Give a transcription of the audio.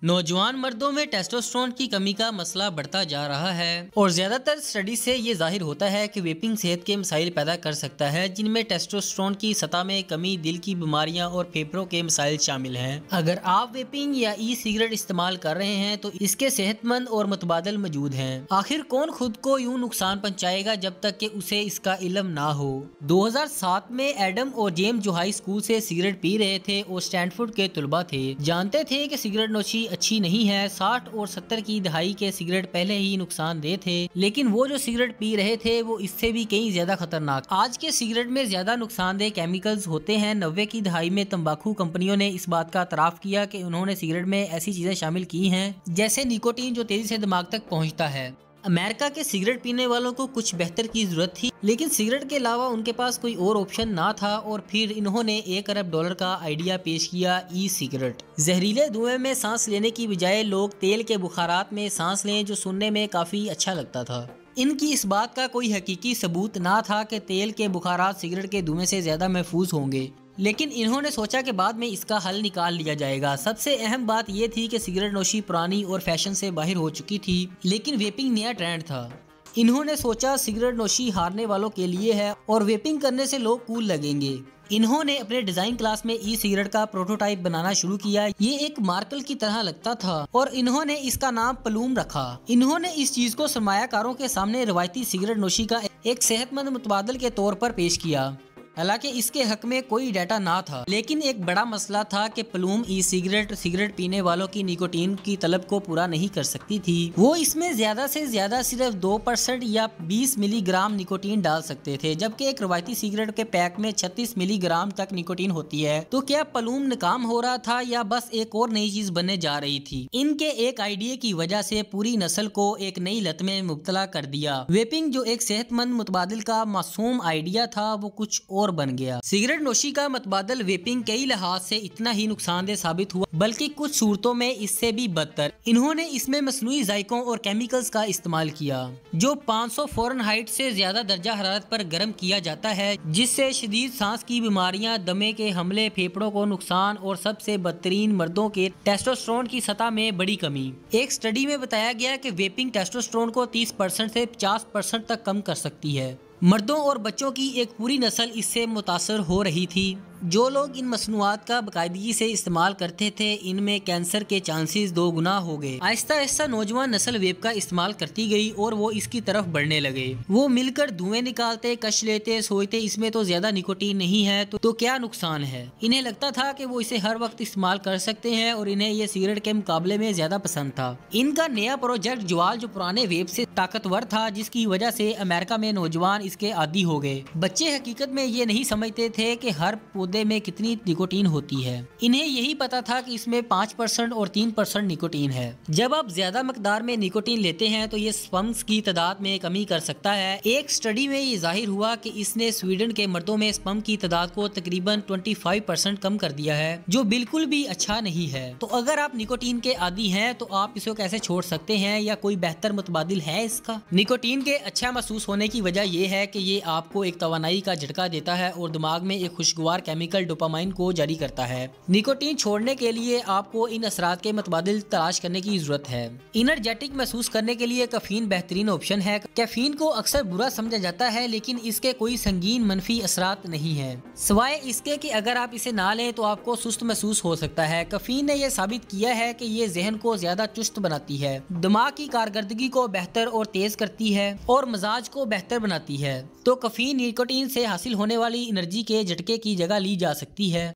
नौजवान मर्दों में टेस्टोस्टेरोन की कमी का मसला बढ़ता जा रहा है और ज्यादातर स्टडी से ये जाहिर होता है कि वेपिंग सेहत के मसाइल पैदा कर सकता है, जिनमें टेस्टोस्टेरोन की सतह में कमी, दिल की बीमारियां और फेफड़ों के मसाइल शामिल हैं। अगर आप वेपिंग या ई सिगरेट इस्तेमाल कर रहे हैं तो इसके सेहतमंद और मुतबादल मौजूद हैं। आखिर कौन खुद को यूं नुकसान पहुंचाएगा जब तक कि उसे इसका इल्म ना हो। 2007 में एडम और जेम्स जो हाई स्कूल से सिगरेट पी रहे थे और स्टैनफोर्ड के तलबा थे, जानते थे कि सिगरेट नोशी अच्छी नहीं है। 60 और 70 की दहाई के सिगरेट पहले ही नुकसानदेह थे, लेकिन वो जो सिगरेट पी रहे थे वो इससे भी कहीं ज्यादा खतरनाक। आज के सिगरेट में ज्यादा नुकसानदेह केमिकल्स होते हैं। 90 की दहाई में तंबाकू कंपनियों ने इस बात का एतराफ किया कि उन्होंने सिगरेट में ऐसी चीजें शामिल की हैं जैसे निकोटीन, जो तेजी से दिमाग तक पहुंचता है। अमेरिका के सिगरेट पीने वालों को कुछ बेहतर की जरूरत थी, लेकिन सिगरेट के अलावा उनके पास कोई और ऑप्शन ना था और फिर इन्होंने $1 अरब का आइडिया पेश किया, ई सिगरेट। जहरीले धुएं में सांस लेने की बजाय लोग तेल के बुखारात में सांस लें, जो सुनने में काफी अच्छा लगता था। इनकी इस बात का कोई हकीकी सबूत ना था कि तेल के बुखारात सिगरेट के धुएं से ज्यादा महफूज होंगे, लेकिन इन्होंने सोचा कि बाद में इसका हल निकाल लिया जाएगा। सबसे अहम बात यह थी कि सिगरेट नोशी पुरानी और फैशन से बाहर हो चुकी थी, लेकिन वेपिंग नया ट्रेंड था। इन्होंने सोचा सिगरेट नोशी हारने वालों के लिए है और वेपिंग करने से लोग कूल लगेंगे। इन्होंने अपने डिजाइन क्लास में ई सिगरेट का प्रोटोटाइप बनाना शुरू किया। ये एक मार्कल की तरह लगता था और इन्होंने इसका नाम प्लूम रखा। इन्होंने इस चीज को सरमायाकारों के सामने रवायती सिगरेट नोशी का एक सेहतमंद मुतबादल के तौर पर पेश किया, हालांकि इसके हक में कोई डाटा ना था। लेकिन एक बड़ा मसला था कि प्लूम ई सिगरेट सिगरेट पीने वालों की निकोटीन की तलब को पूरा नहीं कर सकती थी। वो इसमें ज्यादा से ज्यादा सिर्फ 2% या 20 मिलीग्राम निकोटीन डाल सकते थे, जबकि एक रवायती सिगरेट के पैक में 36 मिलीग्राम तक निकोटीन होती है। तो क्या प्लूम नाकाम हो रहा था या बस एक और नई चीज बनने जा रही थी? इनके एक आइडिया की वजह से पूरी नस्ल को एक नई लत में मुब्तला कर दिया। वेपिंग, जो एक सेहतमंद मुतबादिल का मासूम आइडिया था, वो कुछ और बन गया। सिगरेट नोशी का मुतबादल वेपिंग कई लिहाज से इतना ही नुकसानदेह साबित हुआ, बल्कि कुछ सूरतों में इससे भी बदतर। इन्होंने इसमें मसनूई जायकों और केमिकल्स का इस्तेमाल किया, जो 500 फ़ारेनहाइट से ज्यादा दर्जा हरारत पर गर्म किया जाता है, जिससे शदीद सांस की बीमारियां, दमे के हमले, फेफड़ों को नुकसान और सबसे बदतरीन मर्दों के टेस्टोस्टेरोन की सतह में बड़ी कमी। एक स्टडी में बताया गया कि वेपिंग टेस्टोस्टेरोन को 30% से 50% तक कम कर सकती है। मर्दों और बच्चों की एक पूरी नस्ल इससे मुतासर हो रही थी। जो लोग इन मसनूआत का बाकायदगी से इस्तेमाल करते थे, इनमें कैंसर के चांसेस 2 गुना हो गए। आहिस्ता आहिस्ता नौजवान नस्ल वेप का इस्तेमाल करती गई और वो इसकी तरफ बढ़ने लगे। वो मिलकर धुएं निकालते, कश लेते, सोचते इसमें तो ज्यादा निकोटीन नहीं है तो क्या नुकसान है। इन्हें लगता था कि वो इसे हर वक्त इस्तेमाल कर सकते हैं और इन्हें ये सिगरेट के मुकाबले में ज्यादा पसंद था। इनका नया प्रोजेक्ट ज्वाल, जो पुराने वेप से ताकतवर था, जिसकी वजह से अमेरिका में नौजवान इसके आदी हो गए। बच्चे हकीकत में ये नहीं समझते थे कि हर पौधे में कितनी निकोटीन होती है। इन्हें यही पता था कि इसमें 5% और 3% निकोटीन है। जब आप ज्यादा मकदार में निकोटीन लेते हैं तो ये स्पर्म्स की तादाद में कमी कर सकता है। एक स्टडी में ये जाहिर हुआ कि इसने स्वीडन के मर्दों में स्पर्म की तादाद को तकरीबन 25% कम कर दिया है, जो बिल्कुल भी अच्छा नहीं है। तो अगर आप निकोटीन के आदी हैं तो आप इसको कैसे छोड़ सकते हैं, या कोई बेहतर मुतबादिल है इसका? निकोटीन के अच्छा महसूस होने की वजह यह है कि ये आपको एक तवानाई का झटका देता है और दिमाग में एक खुशगवार केमिकल डोपामाइन को जारी करता है। निकोटीन छोड़ने के लिए आपको इन असरात के मुतबादिल तलाश करने की जरूरत है। एनर्जेटिक महसूस करने के लिए कैफीन बेहतरीन ऑप्शन है। कैफीन को अक्सर बुरा समझा जाता है, लेकिन इसके कोई संगीन मनफी असरात नहीं है, सिवाय इसके कि अगर आप इसे ना लें तो आपको सुस्त महसूस हो सकता है। कैफीन ने यह साबित किया है कि ये जहन को ज्यादा चुस्त बनाती है, दिमाग की कारकर्दगी को बेहतर और तेज करती है और मिजाज को बेहतर बनाती है। तो कैफीन निकोटीन से हासिल होने वाली एनर्जी के झटके की जगह ली जा सकती है।